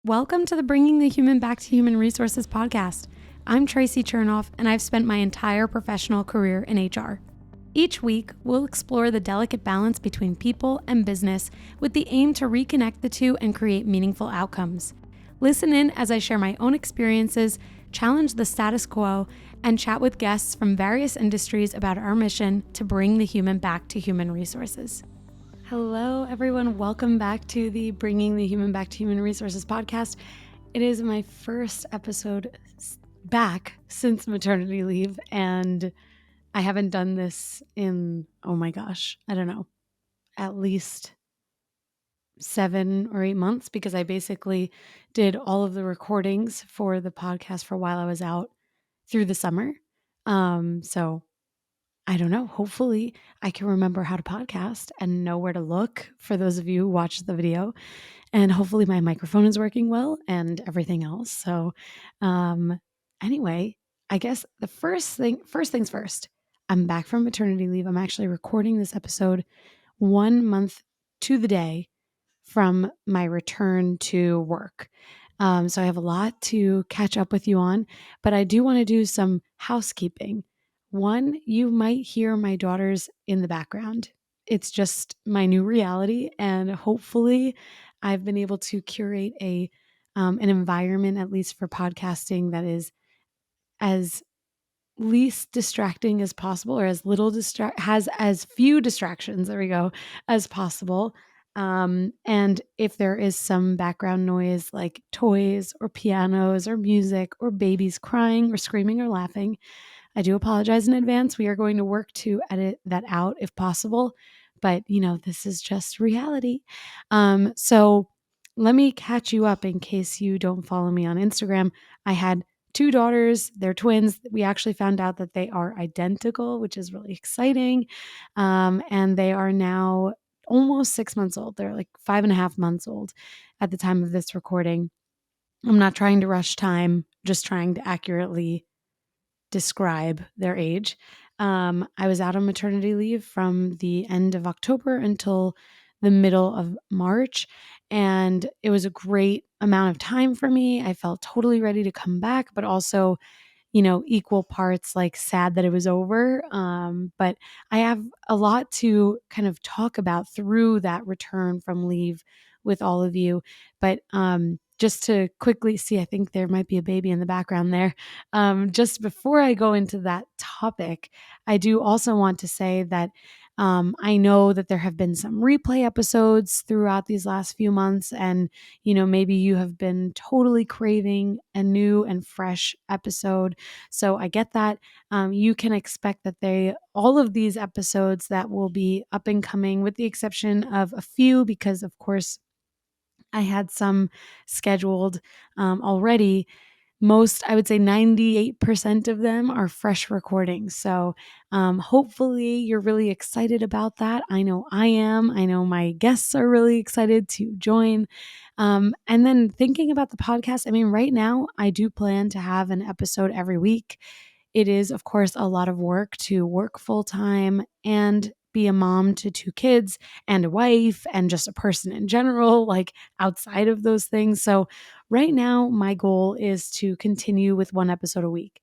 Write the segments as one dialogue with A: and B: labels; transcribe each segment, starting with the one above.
A: Welcome to the Bringing the Human Back to Human Resources podcast. I'm Traci Chernoff, and I've spent my entire professional career in HR. Each week, we'll explore the delicate balance between people and business with the aim to reconnect the two and create meaningful outcomes. Listen in as I share my own experiences, challenge the status quo, and chat with guests from various industries about our mission to bring the human back to human resources. Hello, everyone. Welcome back to the Bringing the Human Back to Human Resources podcast. It is my first episode back since maternity leave, and I haven't done this in, I don't know, at least 7 or 8 months, because I basically did all of the recordings for the podcast for while I was out through the summer. So I don't know. Hopefully I can remember how to podcast and know where to look for those of you who watch the video. And hopefully my microphone is working well and everything else. So anyway, I guess the first things first, I'm back from maternity leave. I'm actually recording this episode 1 month to the day from my return to work. So I have a lot to catch up with you on, but I do want to do some housekeeping. One, you might hear my daughters in the background. It's just my new reality, and hopefully, I've been able to curate an environment, at least for podcasting, that is as least distracting as possible, or as little has as few distractions, there we go, as possible. And if there is some background noise like toys or pianos or music or babies crying or screaming or laughing, I do apologize in advance. We are going to work to edit that out if possible, but this is just reality. So let me catch you up in case you don't follow me on Instagram. I had 2 daughters, they're twins. We actually found out that they are identical, which is really exciting. And they are now almost 6 months old. They're like 5.5 months old at the time of this recording. I'm not trying to rush time, just trying to accurately describe their age. I was out on maternity leave from the end of October until the middle of March, and it was a great amount of time for me. I felt totally ready to come back, but also, equal parts like sad that it was over. But I have a lot to kind of talk about through that return from leave with all of you. But just to quickly see, I think there might be a baby in the background there. Just before I go into that topic, I do also want to say that I know that there have been some replay episodes throughout these last few months, and maybe you have been totally craving a new and fresh episode. So I get that. You can expect that all of these episodes that will be up and coming, with the exception of a few, because of course I had some scheduled already. Most, I would say 98% of them are fresh recordings. So hopefully you're really excited about that. I know I am. I know my guests are really excited to join. And then thinking about the podcast, I mean, right now I do plan to have an episode every week. It is, of course, a lot of work to work full time and be a mom to 2 kids and a wife and just a person in general, like outside of those things. So right now, my goal is to continue with 1 episode a week.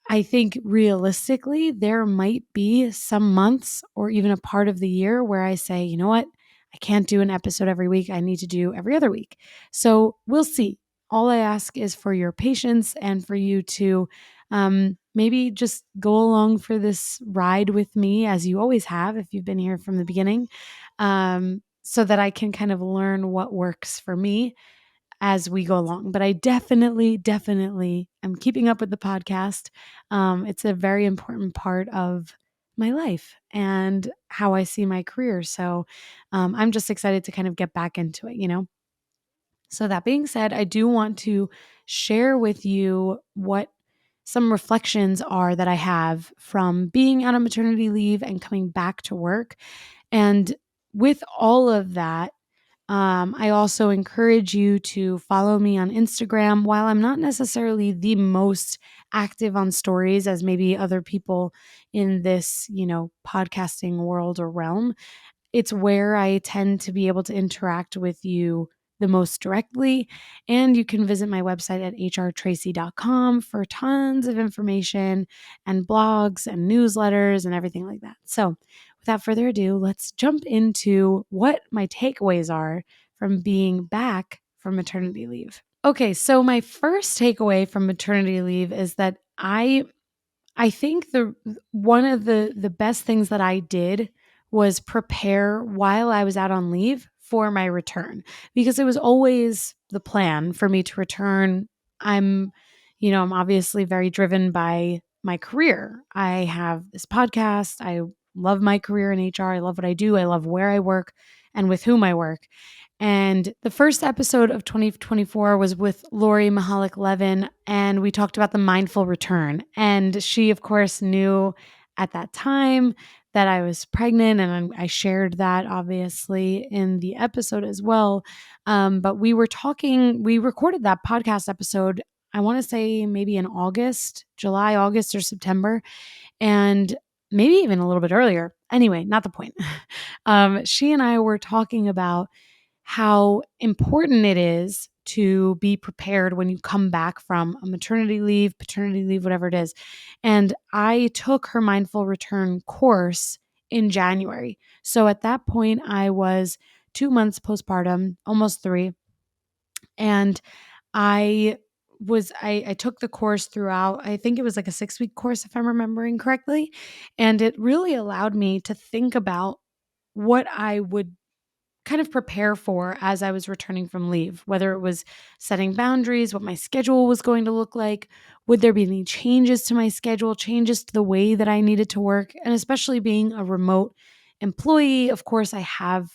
A: I think realistically, there might be some months or even a part of the year where I say, you know what? I can't do an episode every week. I need to do every other week. So we'll see. All I ask is for your patience and for you to maybe just go along for this ride with me, as you always have if you've been here from the beginning, so that I can kind of learn what works for me as we go along. But I definitely am keeping up with the podcast. It's a very important part of my life and how I see my career. So I'm just excited to kind of get back into it. So that being said, I do want to share with you what some reflections are that I have from being out on maternity leave and coming back to work. And with all of that, I also encourage you to follow me on Instagram. While I'm not necessarily the most active on stories as maybe other people in this, podcasting world or realm, it's where I tend to be able to interact with you the most directly. And you can visit my website at hrtraci.com for tons of information and blogs and newsletters and everything like that. So, without further ado, let's jump into what my takeaways are from being back from maternity leave. Okay, so my first takeaway from maternity leave is that I think the one of the best things that I did was prepare while I was out on leave for my return, because it was always the plan for me to return. I'm I'm obviously very driven by my career. I have this podcast. I love my career in HR. I love what I do. I love where I work and with whom I work. And the first episode of 2024 was with Lori Mahalik Levin, and we talked about the mindful return. And she, of course, knew at that time that I was pregnant, and I shared that obviously in the episode as well. But we recorded that podcast episode, I want to say maybe in August, July, August, or September, and maybe even a little bit earlier. Anyway, not the point. She and I were talking about how important it is to be prepared when you come back from a maternity leave, paternity leave, whatever it is. And I took her mindful return course in January. So at that point, I was 2 months postpartum, almost three. And I took the course throughout. I think it was like a 6-week course, if I'm remembering correctly. And it really allowed me to think about what I would kind of prepare for as I was returning from leave, whether it was setting boundaries, what my schedule was going to look like, would there be any changes to my schedule, changes to the way that I needed to work, and especially being a remote employee. Of course, I have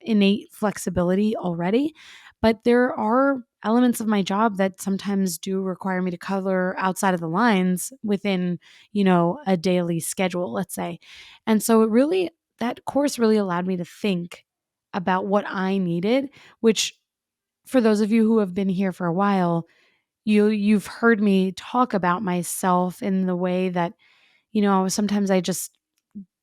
A: innate flexibility already, but there are elements of my job that sometimes do require me to cover outside of the lines within, a daily schedule, let's say. And so that course really allowed me to think about what I needed, which, for those of you who have been here for a while, you've heard me talk about myself in the way that, sometimes I just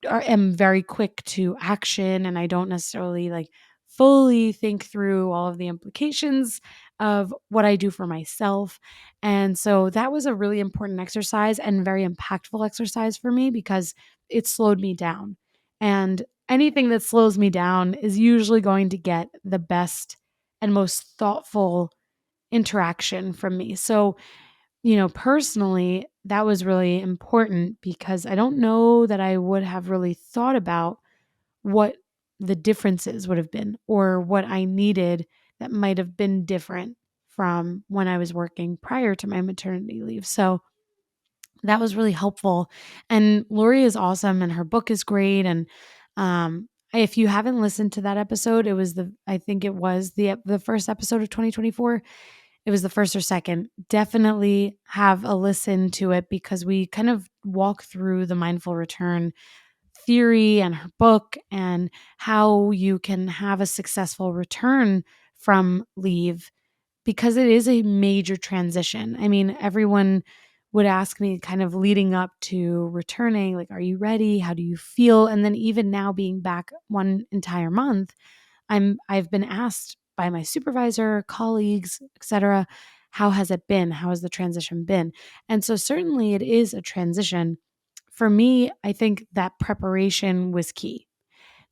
A: am very quick to action, and I don't necessarily like fully think through all of the implications of what I do for myself. And so that was a really important exercise and very impactful exercise for me, because it slowed me down. And anything that slows me down is usually going to get the best and most thoughtful interaction from me. So, personally, that was really important, because I don't know that I would have really thought about what the differences would have been, or what I needed that might have been different from when I was working prior to my maternity leave. So that was really helpful. And Lori is awesome, and her book is great. And if you haven't listened to that episode, I think it was the first episode of 2024. It was the first or second. Definitely have a listen to it, because we kind of walk through the mindful return theory and her book, and how you can have a successful return from leave, because it is a major transition. I mean, everyone would ask me kind of leading up to returning, like, are you ready? How do you feel? And then even now, being back one entire month, I've been asked by my supervisor, colleagues, etc., how has it been? How has the transition been? And so certainly it is a transition. For me, I think that preparation was key.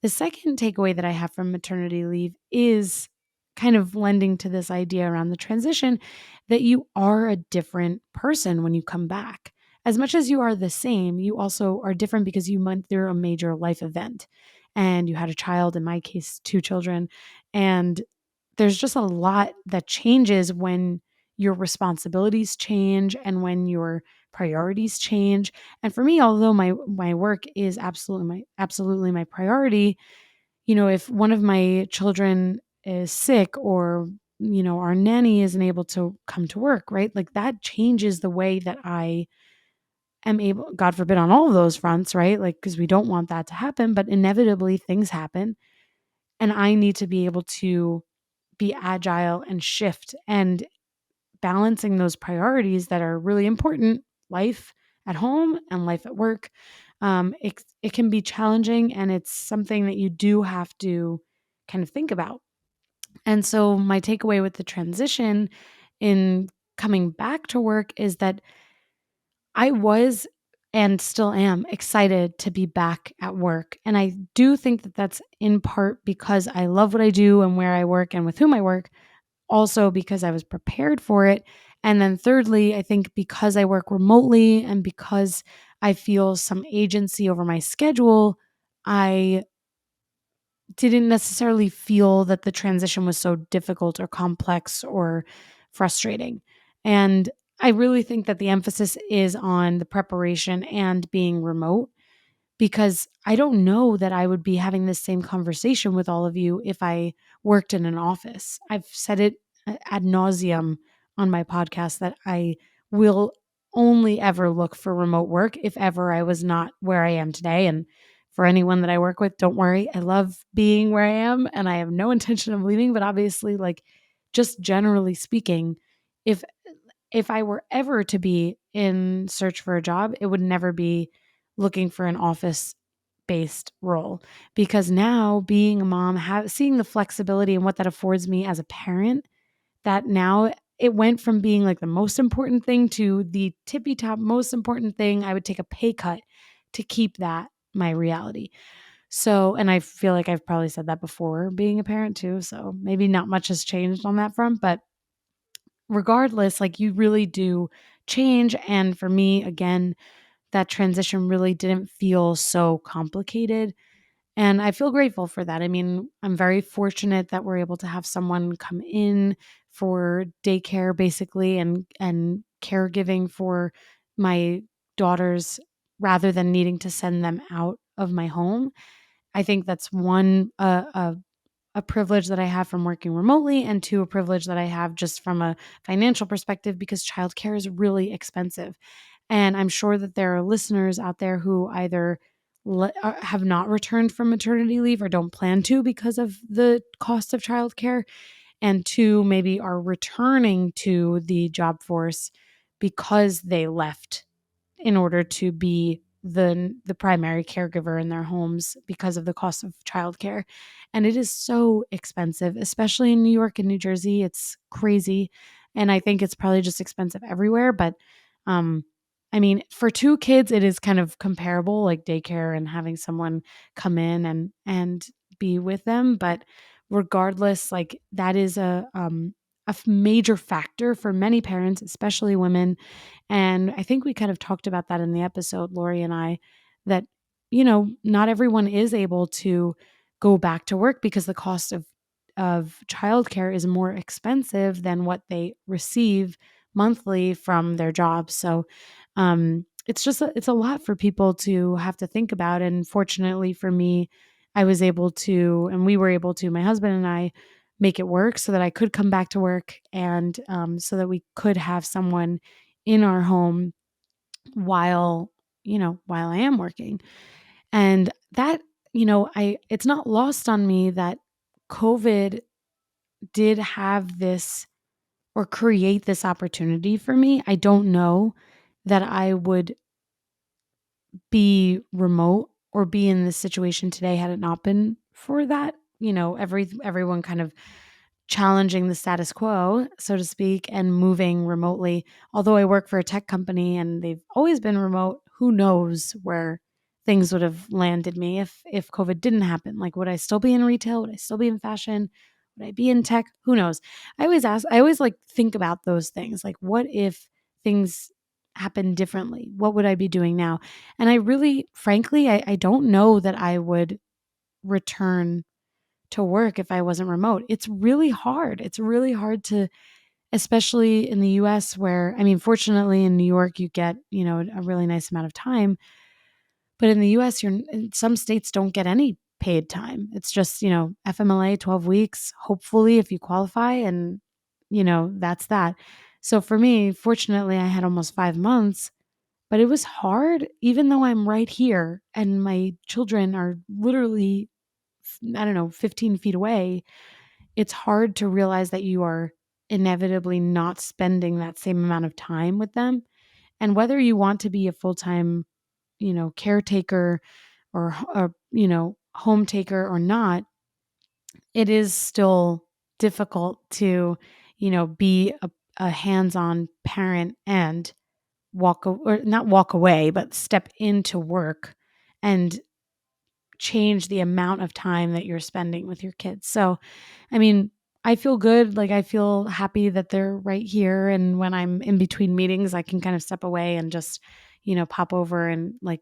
A: The second takeaway that I have from maternity leave is kind of lending to this idea around the transition, that you are a different person when you come back. As much as you are the same, you also are different, because you went through a major life event and you had a child, in my case, two children. And there's just a lot that changes when your responsibilities change and when your priorities change. And for me, although my work is absolutely my priority, if one of my children is sick, or our nanny isn't able to come to work, right? Like, that changes the way that I am able, God forbid, on all of those fronts, right? Like, because we don't want that to happen, but inevitably things happen, and I need to be able to be agile and shift, and balancing those priorities that are really important, life at home and life at work. It can be challenging, and it's something that you do have to kind of think about. And so my takeaway with the transition in coming back to work is that I was and still am excited to be back at work. And I do think that that's in part because I love what I do and where I work and with whom I work, also because I was prepared for it. And then thirdly, I think because I work remotely and because I feel some agency over my schedule, I didn't necessarily feel that the transition was so difficult or complex or frustrating. And I really think that the emphasis is on the preparation and being remote, because I don't know that I would be having this same conversation with all of you if I worked in an office. I've said it ad nauseum on my podcast that I will only ever look for remote work if ever I was not where I am today. And for anyone that I work with, don't worry. I love being where I am and I have no intention of leaving. But obviously, like, just generally speaking, if if I were ever to be in search for a job, it would never be looking for an office based role, because now being a mom, seeing the flexibility and what that affords me as a parent, that now it went from being like the most important thing to the tippy top most important thing. I would take a pay cut to keep that my reality. So, and I feel like I've probably said that before being a parent too. So maybe not much has changed on that front, but regardless, like, you really do change. And for me, again, that transition really didn't feel so complicated. And I feel grateful for that. I mean, I'm very fortunate that we're able to have someone come in for daycare basically and caregiving for my daughters rather than needing to send them out of my home. I think that's one a privilege that I have from working remotely, and two, a privilege that I have just from a financial perspective, because childcare is really expensive. And I'm sure that there are listeners out there who either have not returned from maternity leave or don't plan to because of the cost of childcare, and two, maybe are returning to the job force because they left in order to be the primary caregiver in their homes because of the cost of childcare. And it is so expensive, especially in New York and New Jersey. It's crazy. And I think it's probably just expensive everywhere. But um, I mean, for two kids, it is kind of comparable, like daycare and having someone come in and be with them. But regardless, like, that is a major factor for many parents, especially women. And I think we kind of talked about that in the episode, Lori and I, that, not everyone is able to go back to work because the cost of childcare is more expensive than what they receive monthly from their jobs. So it's just it's a lot for people to have to think about. And fortunately for me, I was able to, and we were able to, my husband and I, make it work so that I could come back to work, and so that we could have someone in our home while while I am working. And that, I it's not lost on me that COVID did have this, or create this opportunity for me. I don't know that I would be remote or be in this situation today had it not been for that. Everyone kind of challenging the status quo, so to speak, and moving remotely. Although I work for a tech company and they've always been remote, who knows where things would have landed me if COVID didn't happen. Like, would I still be in retail? Would I still be in fashion? Would I be in tech? Who knows? I always like think about those things. Like, what if things happen differently? What would I be doing now? And I really, frankly, I don't know that I would return to work if I wasn't remote. It's really hard. It's really hard to, especially in the US, where, I mean, fortunately in New York, you get, a really nice amount of time. But in the US, some states don't get any paid time. It's just, FMLA, 12 weeks, hopefully, if you qualify. And, that's that. So for me, fortunately, I had almost 5 months, but it was hard, even though I'm right here and my children are literally, I don't know, 15 feet away. It's hard to realize that you are inevitably not spending that same amount of time with them. And whether you want to be a full-time, caretaker or home taker or not, it is still difficult to, be a hands-on parent and or not walk away, but step into work and change the amount of time that you're spending with your kids. So, I mean, I feel good. Like, I feel happy that they're right here. And when I'm in between meetings, I can kind of step away and just, pop over and, like,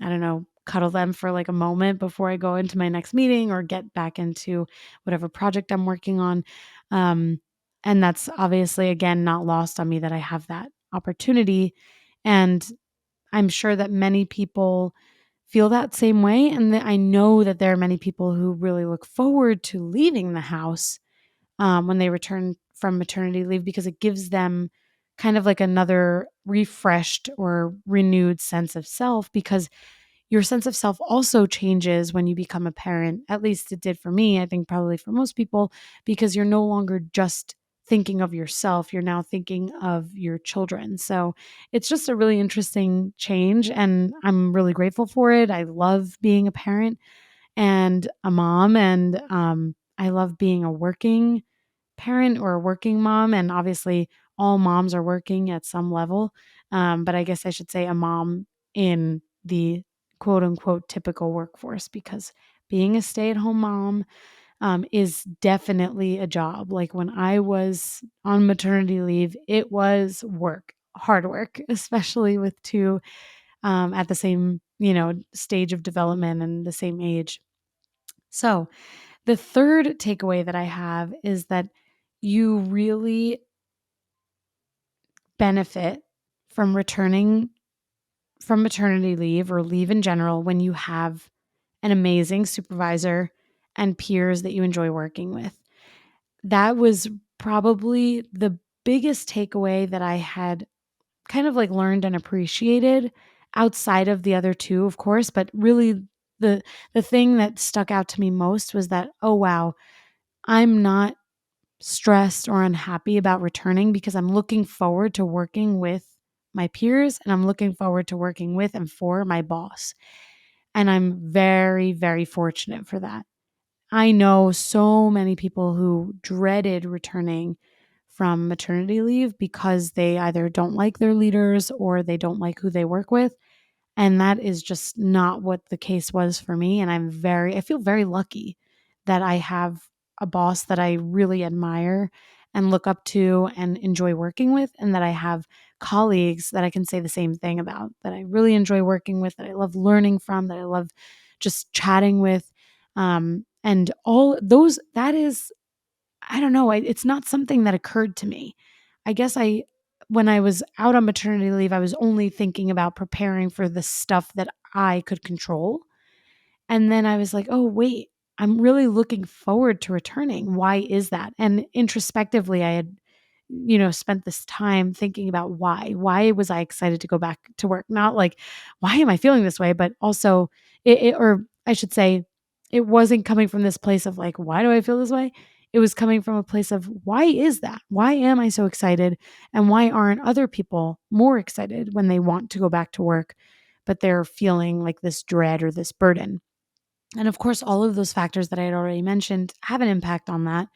A: I don't know, cuddle them for like a moment before I go into my next meeting or get back into whatever project I'm working on. Um, and that's obviously, again, not lost on me that I have that opportunity. And I'm sure that many people feel that same way. And that I know that there are many people who really look forward to leaving the house when they return from maternity leave, because it gives them kind of like another refreshed or renewed sense of self, because your sense of self also changes when you become a parent. At least it did for me. I think probably for most people, because you're no longer just thinking of yourself, you're now thinking of your children. So it's just a really interesting change, and I'm really grateful for it. I love being a parent and a mom, and I love being a working parent or a working mom. And obviously, all moms are working at some level. But I guess I should say a mom in the quote unquote typical workforce, because being a stay at home mom is definitely a job. Like, when I was on maternity leave, it was work, hard work, especially with two at the same, stage of development and the same age. So, the third takeaway that I have is that you really benefit from returning from maternity leave or leave in general when you have an amazing supervisor and peers that you enjoy working with. That was probably the biggest takeaway that I had kind of like learned and appreciated, outside of the other two, of course, but really the the thing that stuck out to me most was that, oh wow, I'm not stressed or unhappy about returning, because I'm looking forward to working with my peers, and I'm looking forward to working with and for my boss. And I'm very, very fortunate for that. I know so many people who dreaded returning from maternity leave because they either don't like their leaders or they don't like who they work with. And that is just not what the case was for me. And I feel very lucky that I have a boss that I really admire and look up to and enjoy working with, and that I have colleagues that I can say the same thing about, that I really enjoy working with, that I love learning from, that I love just chatting with. And all those, that is, I don't know, it's not something that occurred to me. I guess when I was out on maternity leave, I was only thinking about preparing for the stuff that I could control. And then I was like, oh, wait, I'm really looking forward to returning. Why is that? And introspectively, I had, spent this time thinking about why. Why was I excited to go back to work? Not like, why am I feeling this way? But also, or I should say, it wasn't coming from this place of like, why do I feel this way? It was coming from a place of, why is that? Why am I so excited? And why aren't other people more excited when they want to go back to work, but they're feeling like this dread or this burden? And of course, all of those factors that I had already mentioned have an impact on that.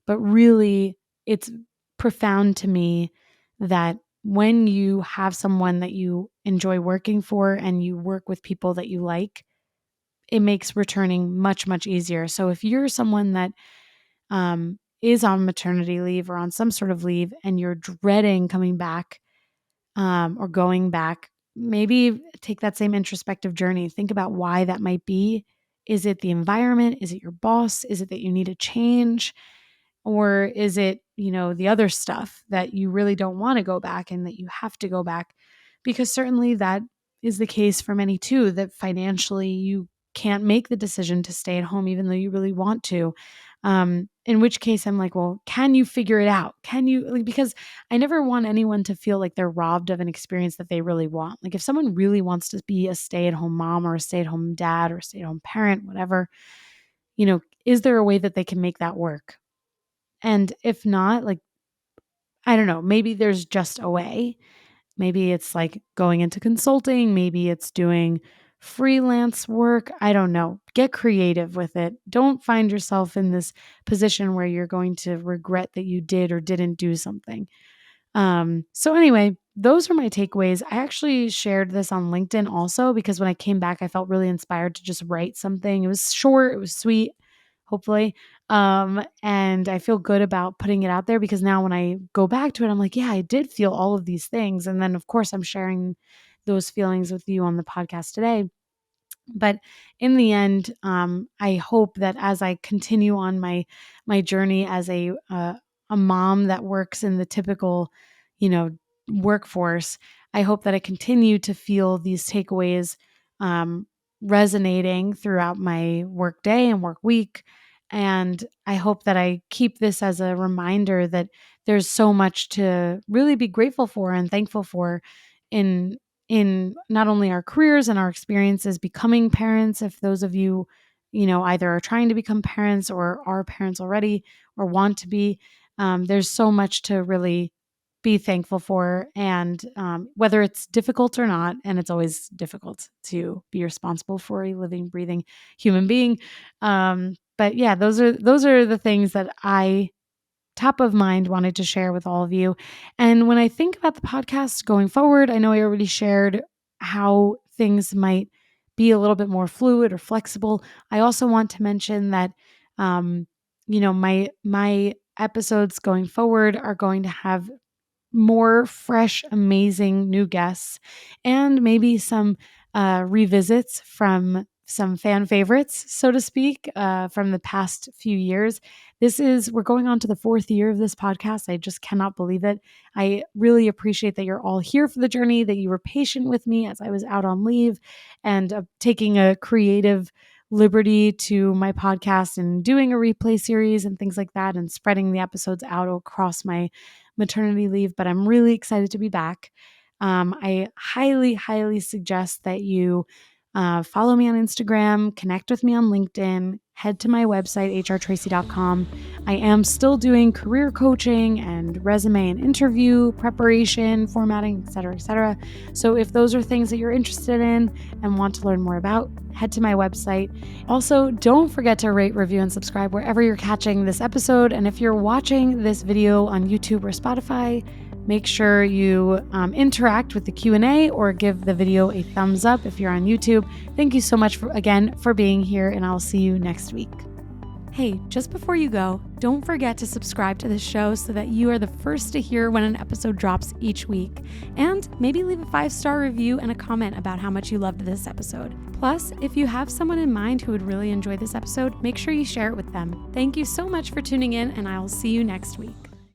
A: But really, it's profound to me that when you have someone that you enjoy working for and you work with people that you like, it makes returning much, much easier. So if you're someone that is on maternity leave or on some sort of leave and you're dreading coming back, or going back, maybe take that same introspective journey. Think about why that might be. Is it the environment? Is it your boss? Is it that you need a change? Or is it, the other stuff that you really don't want to go back and that you have to go back? Because certainly that is the case for many too, that financially you can't make the decision to stay at home even though you really want to. In which case I'm like, well, can you figure it out? Can you, like, because I never want anyone to feel like they're robbed of an experience that they really want. Like, if someone really wants to be a stay-at-home mom or a stay-at-home dad or stay-at-home parent, whatever, is there a way that they can make that work? And if not, like, I don't know, maybe there's just a way. Maybe it's like going into consulting, maybe it's doing freelance work. I don't know. Get creative with it. Don't find yourself in this position where you're going to regret that you did or didn't do something. So anyway, those are my takeaways. I actually shared this on LinkedIn also because when I came back, I felt really inspired to just write something. It was short, it was sweet, hopefully. And I feel good about putting it out there because now when I go back to it, I'm like, yeah, I did feel all of these things. And then of course I'm sharing those feelings with you on the podcast today. But in the end, I hope that as I continue on my journey as a mom that works in the typical, you know, workforce, I hope that I continue to feel these takeaways um, resonating throughout my work day and work week. And I hope that I keep this as a reminder that there's so much to really be grateful for and thankful for in not only our careers and our experiences becoming parents, if those of you, either are trying to become parents or are parents already or want to be, there's so much to really be thankful for. And whether it's difficult or not, and it's always difficult to be responsible for a living, breathing human being. But yeah, those are the things that I top of mind wanted to share with all of you. And when I think about the podcast going forward, I know I already shared how things might be a little bit more fluid or flexible. I also want to mention that my episodes going forward are going to have more fresh, amazing new guests, and maybe some revisits from some fan favorites, so to speak, from the past few years. We're going on to the 4th year of this podcast. I just cannot believe it. I really appreciate that you're all here for the journey, that you were patient with me as I was out on leave and taking a creative liberty to my podcast and doing a replay series and things like that and spreading the episodes out across my maternity leave, but I'm really excited to be back. I highly, highly suggest that you follow me on Instagram, connect with me on LinkedIn, head to my website, hrtraci.com. I am still doing career coaching and resume and interview preparation, formatting, et cetera. So if those are things that you're interested in and want to learn more about, head to my website. Also, don't forget to rate, review, and subscribe wherever you're catching this episode. And if you're watching this video on YouTube or Spotify, make sure you interact with the Q&A or give the video a thumbs up if you're on YouTube. Thank you so much again for being here, and I'll see you next week. Hey, just before you go, don't forget to subscribe to this show so that you are the first to hear when an episode drops each week. And maybe leave a 5-star review and a comment about how much you loved this episode. Plus, if you have someone in mind who would really enjoy this episode, make sure you share it with them. Thank you so much for tuning in, and I'll see you next week.